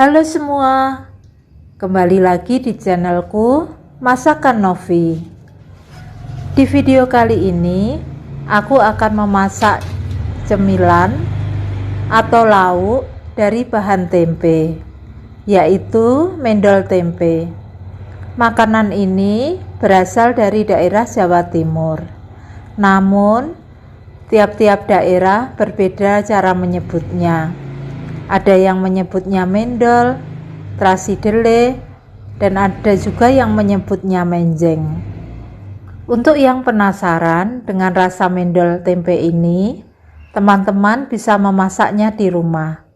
Halo semua, kembali lagi di channelku Masakan Novi. Di video kali ini aku akan memasak cemilan atau lauk dari bahan tempe, yaitu mendol tempe. Makanan ini berasal dari daerah Jawa Timur, namun tiap-tiap daerah berbeda cara menyebutnya. Ada yang menyebutnya mendol, terasi dele, dan ada juga yang menyebutnya menjeng. Untuk yang penasaran dengan rasa mendol tempe ini, teman-teman bisa memasaknya di rumah.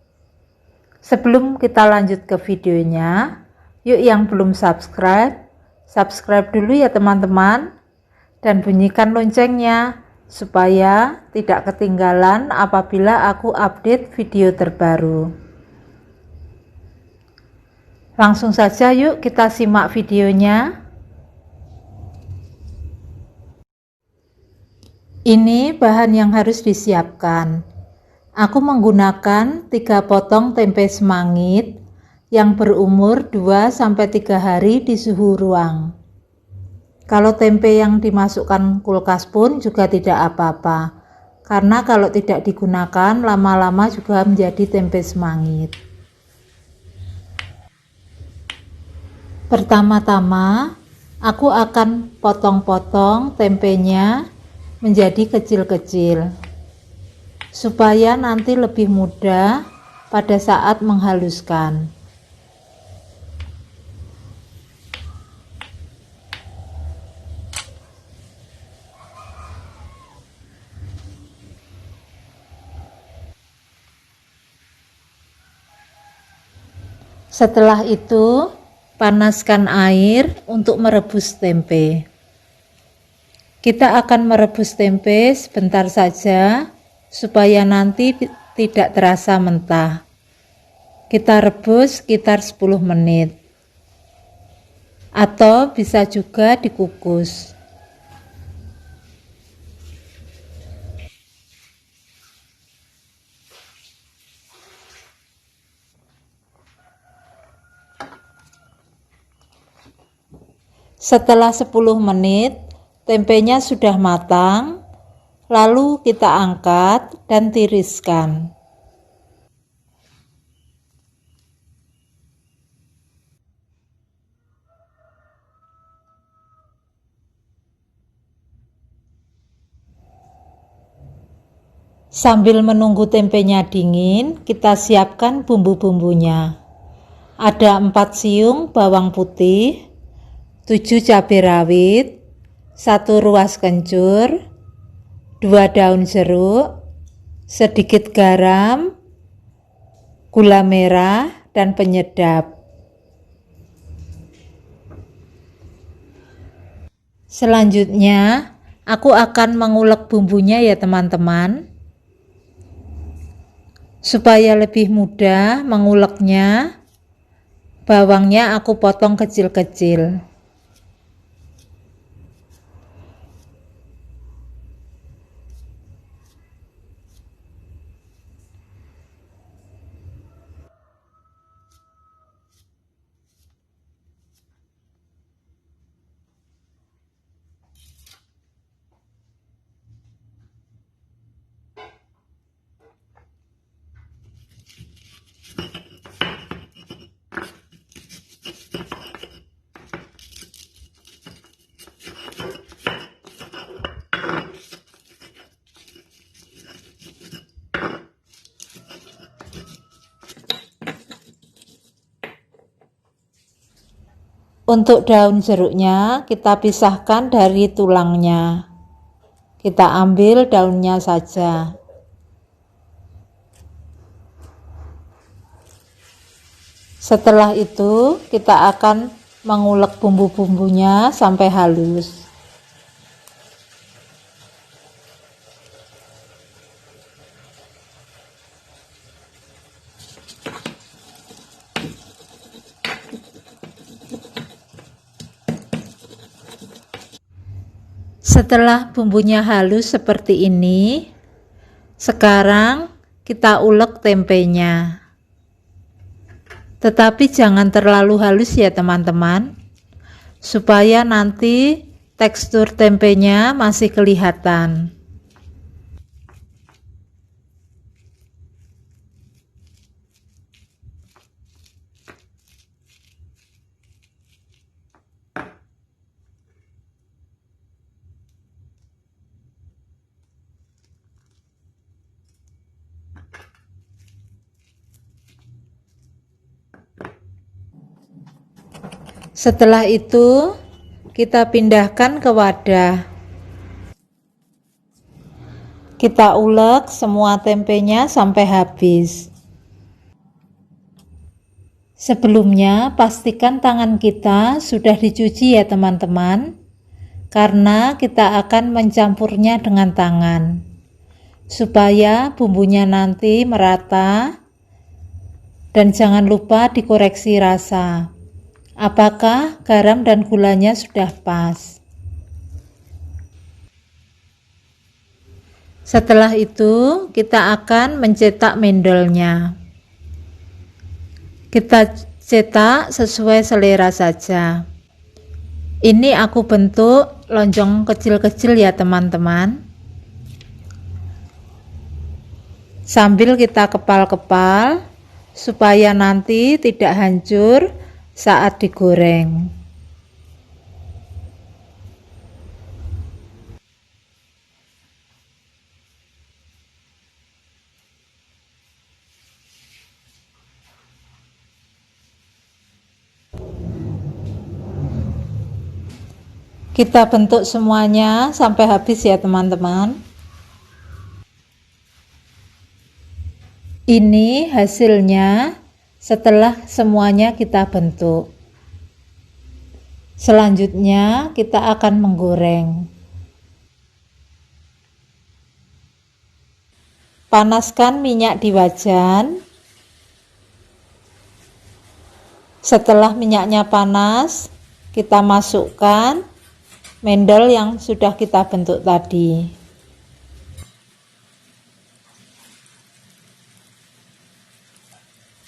Sebelum kita lanjut ke videonya, yuk yang belum subscribe dulu ya teman-teman, dan bunyikan loncengnya supaya tidak ketinggalan apabila aku update video terbaru. Langsung saja yuk kita simak videonya. Ini bahan yang harus disiapkan. Aku menggunakan 3 potong tempe semangit yang berumur 2-3 hari di suhu ruang. Kalau tempe yang dimasukkan kulkas pun juga tidak apa-apa, karena kalau tidak digunakan lama-lama juga menjadi tempe semangit. Pertama-tama aku akan potong-potong tempenya menjadi kecil-kecil, supaya nanti lebih mudah pada saat menghaluskan. Setelah itu, panaskan air untuk merebus tempe. Kita akan merebus tempe sebentar saja, supaya nanti tidak terasa mentah. Kita rebus sekitar 10 menit. Atau bisa juga dikukus. Setelah 10 menit, tempenya sudah matang, lalu kita angkat dan tiriskan. Sambil menunggu tempenya dingin, kita siapkan bumbu-bumbunya. Ada 4 siung bawang putih, 7 cabai rawit, 1 ruas kencur, 2 daun jeruk, sedikit garam, gula merah, dan penyedap. Selanjutnya, aku akan mengulek bumbunya ya teman-teman. Supaya lebih mudah menguleknya, bawangnya aku potong kecil-kecil. Untuk daun jeruknya kita pisahkan dari tulangnya. Kita ambil daunnya saja. Setelah itu kita akan mengulek bumbu-bumbunya sampai halus. Setelah bumbunya halus seperti ini, sekarang kita ulek tempenya. Tetapi jangan terlalu halus ya teman-teman, supaya nanti tekstur tempenya masih kelihatan. Setelah itu, kita pindahkan ke wadah. Kita ulek semua tempenya sampai habis. Sebelumnya, pastikan tangan kita sudah dicuci ya teman-teman, karena kita akan mencampurnya dengan tangan, supaya bumbunya nanti merata, dan jangan lupa dikoreksi rasa. Apakah garam dan gulanya sudah pas? Setelah itu, kita akan mencetak mendolnya. Kita cetak sesuai selera saja. Ini aku bentuk lonjong kecil-kecil ya teman-teman. Sambil kita kepal-kepal supaya nanti tidak hancur saat digoreng. Kita bentuk semuanya sampai habis ya teman-teman. Ini hasilnya setelah semuanya kita bentuk. Selanjutnya kita akan menggoreng. Panaskan minyak di wajan. Setelah minyaknya panas, kita masukkan mendol yang sudah kita bentuk tadi.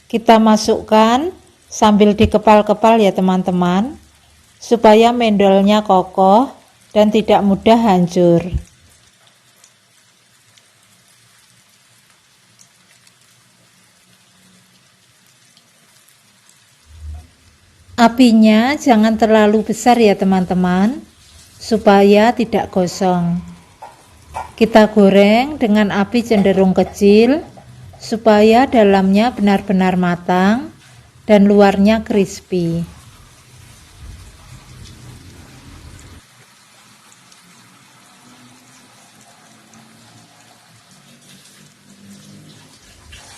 Kita masukkan sambil dikepal-kepal ya teman-teman, supaya mendolnya kokoh dan tidak mudah hancur. Apinya jangan terlalu besar ya teman-teman, supaya tidak gosong. Kita goreng dengan api cenderung kecil, supaya dalamnya benar-benar matang dan luarnya crispy.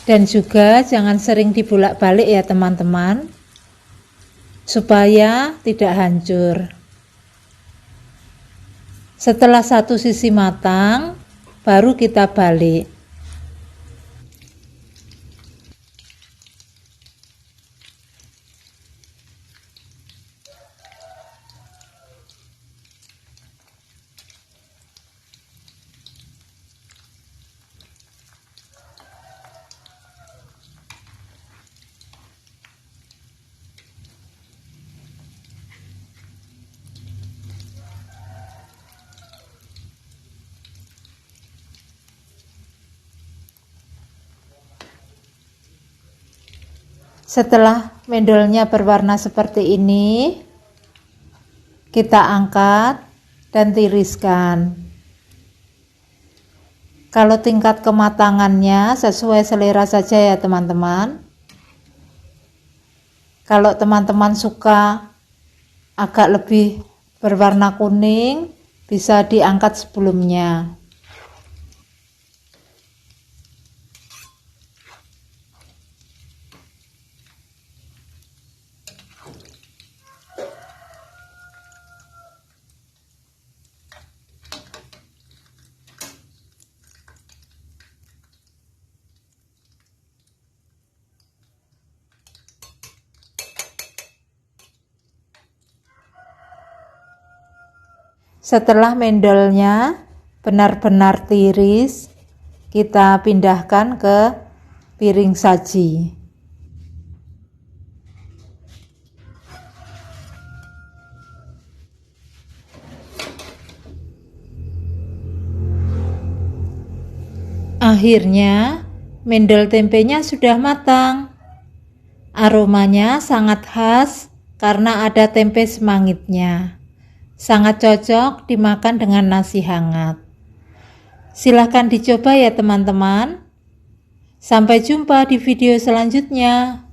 Dan juga jangan sering dibolak-balik ya teman-teman, supaya tidak hancur. Setelah satu sisi matang, baru kita balik. Setelah mendolnya berwarna seperti ini, kita angkat dan tiriskan. Kalau tingkat kematangannya sesuai selera saja ya teman-teman. Kalau teman-teman suka agak lebih berwarna kuning, bisa diangkat sebelumnya. Setelah mendolnya benar-benar tiris, kita pindahkan ke piring saji. Akhirnya, mendol tempenya sudah matang. Aromanya sangat khas karena ada tempe semangitnya. Sangat cocok dimakan dengan nasi hangat. Silahkan dicoba ya teman-teman. Sampai jumpa di video selanjutnya.